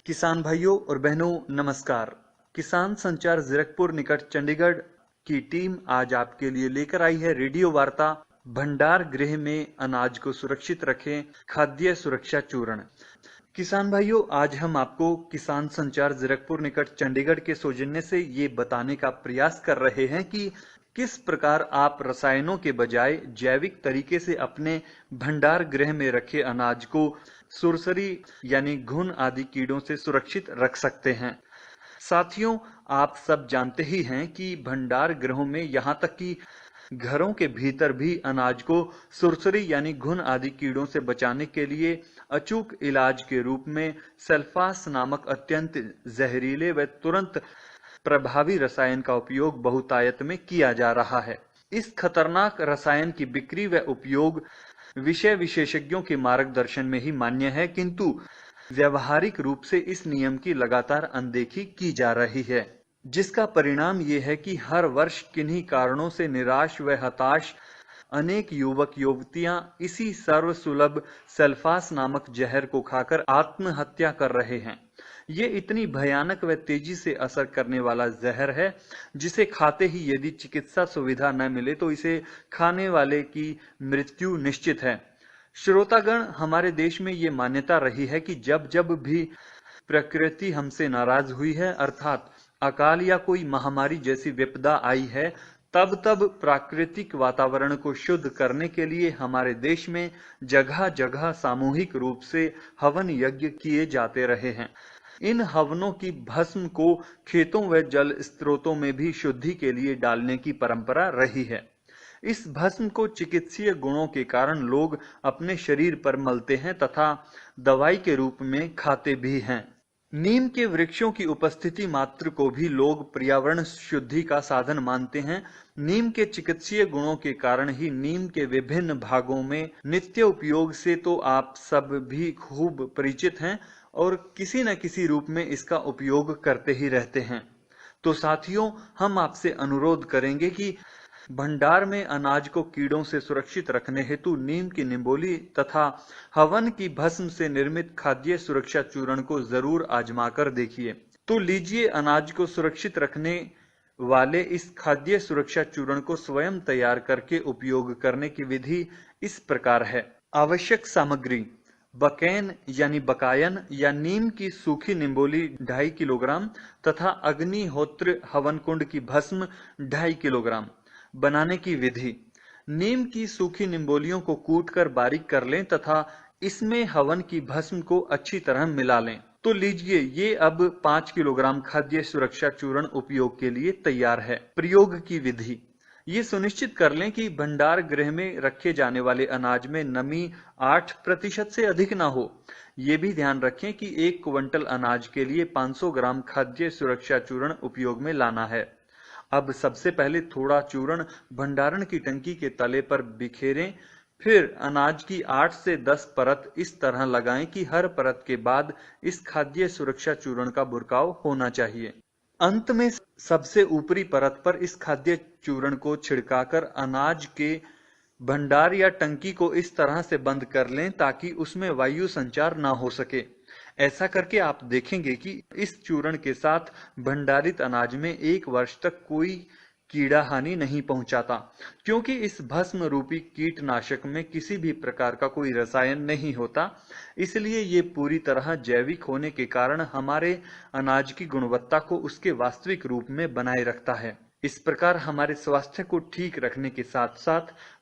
किसान भाइयों और बहनों नमस्कार। किसान संचार जीरकपुर निकट चंडीगढ़ की टीम आज आपके लिए लेकर आई है रेडियो वार्ता भंडार गृह में अनाज को सुरक्षित रखें, खाद्य सुरक्षा चूर्ण। किसान भाइयों, आज हम आपको किसान संचार जीरकपुर निकट चंडीगढ़ के सौजन्य से ये बताने का प्रयास कर रहे हैं कि किस प्रकार आप रसायनों के बजाय जैविक तरीके से अपने भंडार गृह में रखे अनाज को सुरसरी यानी घुन आदि कीड़ों से सुरक्षित रख सकते हैं। साथियों, आप सब जानते ही हैं कि भंडार गृहों में यहाँ तक कि घरों के भीतर भी अनाज को सुरसरी यानी घुन आदि कीड़ों से बचाने के लिए अचूक इलाज के रूप में सल्फास नामक अत्यंत जहरीले व तुरंत प्रभावी रसायन का उपयोग बहुतायत में किया जा रहा है। इस खतरनाक रसायन की बिक्री व उपयोग विषय विशेषज्ञों के मार्गदर्शन में ही मान्य है, किंतु व्यवहारिक रूप से इस नियम की लगातार अनदेखी की जा रही है, जिसका परिणाम ये है कि हर वर्ष किन्हीं कारणों से निराश व हताश अनेक युवक युवतियां इसी सर्वसुलभ सल्फास नामक जहर को खाकर आत्महत्या कर रहे हैं। ये इतनी भयानक व तेजी से असर करने वाला जहर है जिसे खाते ही यदि चिकित्सा सुविधा न मिले तो इसे खाने वाले की मृत्यु निश्चित है। श्रोतागण, हमारे देश में ये मान्यता रही है कि जब जब भी प्रकृति हमसे नाराज हुई है, अर्थात अकाल या कोई महामारी जैसी विपदा आई है, तब तब प्राकृतिक वातावरण को शुद्ध करने के लिए हमारे देश में जगह जगह सामूहिक रूप से हवन यज्ञ किए जाते रहे हैं। इन हवनों की भस्म को खेतों व जल स्रोतों में भी शुद्धि के लिए डालने की परंपरा रही है। इस भस्म को चिकित्सीय गुणों के कारण लोग अपने शरीर पर मलते हैं तथा दवाई के रूप में खाते भी हैं। नीम के वृक्षों की उपस्थिति मात्र को भी लोग पर्यावरण शुद्धि का साधन मानते हैं। नीम के चिकित्सीय गुणों के कारण ही नीम के विभिन्न भागों में नित्य उपयोग से तो आप सब भी खूब परिचित हैं और किसी न किसी रूप में इसका उपयोग करते ही रहते हैं। तो साथियों, हम आपसे अनुरोध करेंगे कि भंडार में अनाज को कीड़ों से सुरक्षित रखने हेतु नीम की निम्बोली तथा हवन की भस्म से निर्मित खाद्य सुरक्षा चूर्ण को जरूर आजमा कर देखिए। तो लीजिए, अनाज को सुरक्षित रखने वाले इस खाद्य सुरक्षा चूर्ण को स्वयं तैयार करके उपयोग करने की विधि इस प्रकार है। आवश्यक सामग्री: बकैन यानी बकायन या नीम की सूखी निम्बोली 2.5 किलोग्राम तथा अग्निहोत्र हवन कुंड की भस्म 2.5 किलोग्राम। बनाने की विधि: नीम की सूखी निम्बोलियों को कूटकर बारीक कर लें तथा इसमें हवन की भस्म को अच्छी तरह मिला लें। तो लीजिए, ये अब 5 किलोग्राम खाद्य सुरक्षा चूर्ण उपयोग के लिए तैयार है। प्रयोग की विधि: ये सुनिश्चित कर लें कि भंडार गृह में रखे जाने वाले अनाज में नमी 8% से अधिक ना हो। ये भी ध्यान रखें कि 1 क्विंटल अनाज के लिए 500 ग्राम खाद्य सुरक्षा चूर्ण उपयोग में लाना है। अब सबसे पहले थोड़ा चूर्ण भंडारण की टंकी के तले पर बिखेरें, फिर अनाज की 8 से 10 परत इस तरह लगाएं कि हर परत के बाद इस खाद्य सुरक्षा चूर्ण का बुरकाव होना चाहिए। अंत में सबसे ऊपरी परत पर इस खाद्य चूर्ण को छिड़काकर अनाज के भंडार या टंकी को इस तरह से बंद कर लें ताकि उसमें वायु संचार ना हो सके। ऐसा करके आप देखेंगे कि इस चूर्ण के साथ भंडारित अनाज में 1 वर्ष तक कोई कीड़ा हानि नहीं पहुंचाता, क्योंकि इस भस्म रूपी कीटनाशक में किसी भी प्रकार का कोई रसायन नहीं होता। इसलिए ये पूरी तरह जैविक होने के कारण हमारे अनाज की गुणवत्ता को उसके वास्तविक रूप में बनाए रखता है। इस प्रकार हमारे स्वास्थ्य को ठीक रखने के साथ साथ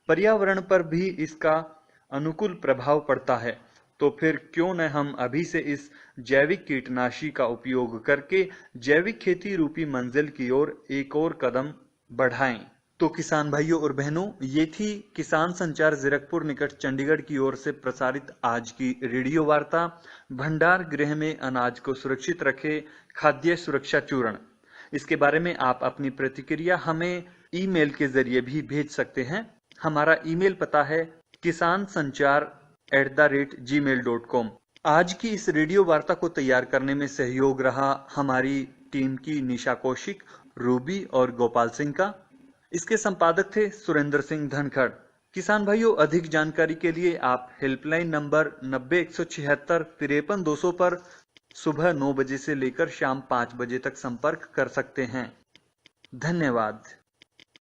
पर्यावरण पर भी इसका अनुकूल प्रभाव पड़ता है। तो फिर क्यों न हम अभी से इस जैविक कीटनाशी का उपयोग करके जैविक खेती रूपी मंजिल की ओर एक और कदम बढ़ाएं। तो किसान भाइयों और बहनों, ये थी किसान संचार जीरकपुर निकट चंडीगढ़ की ओर से प्रसारित आज की रेडियो वार्ता भंडार गृह में अनाज को सुरक्षित रखे खाद्य सुरक्षा चूर्ण। इसके बारे में आप अपनी प्रतिक्रिया हमें ईमेल के जरिए भी भेज सकते हैं। हमारा ईमेल पता है kisansanchar@gmail.com। आज की इस रेडियो वार्ता को तैयार करने में सहयोग रहा हमारी टीम की निशा कौशिक, रूबी और गोपाल सिंह का। इसके संपादक थे सुरेंद्र सिंह धनखड़। किसान भाइयों, अधिक जानकारी के लिए आप हेल्पलाइन नंबर 90 176 53 200 पर सुबह 9 बजे से लेकर शाम 5 बजे तक संपर्क कर सकते हैं। धन्यवाद।